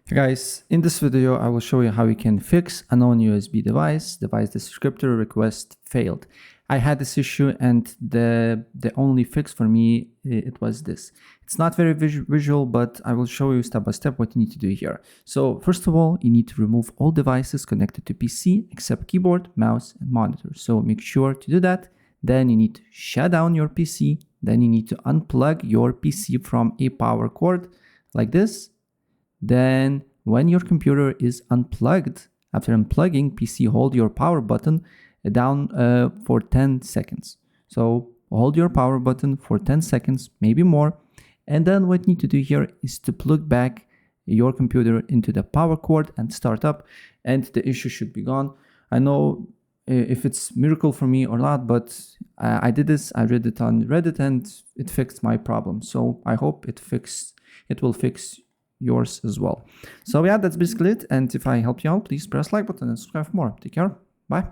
Hey guys, in this video I will show you how you can fix a non-USB device descriptor request failed. I had this issue and the only fix for me it was this. It's not very visual, but I will show you step by step what you need to do here. So first of all, you need to remove all devices connected to PC except keyboard, mouse and monitor. So make sure to do that. Then you need to shut down your PC. Then you need to unplug your PC from a power cord like this. Then when your computer is unplugged, after unplugging PC, hold your power button down for 10 seconds. So hold your power button for 10 seconds, maybe more. And then what you need to do here is to plug back your computer into the power cord and start up, and the issue should be gone. I know if it's miracle for me or not, but I did this, I read it on Reddit and it fixed my problem. So I hope it will fix yours as well. So yeah, that's basically it. And if I helped you out, please press like button and subscribe for more. Take care. Bye.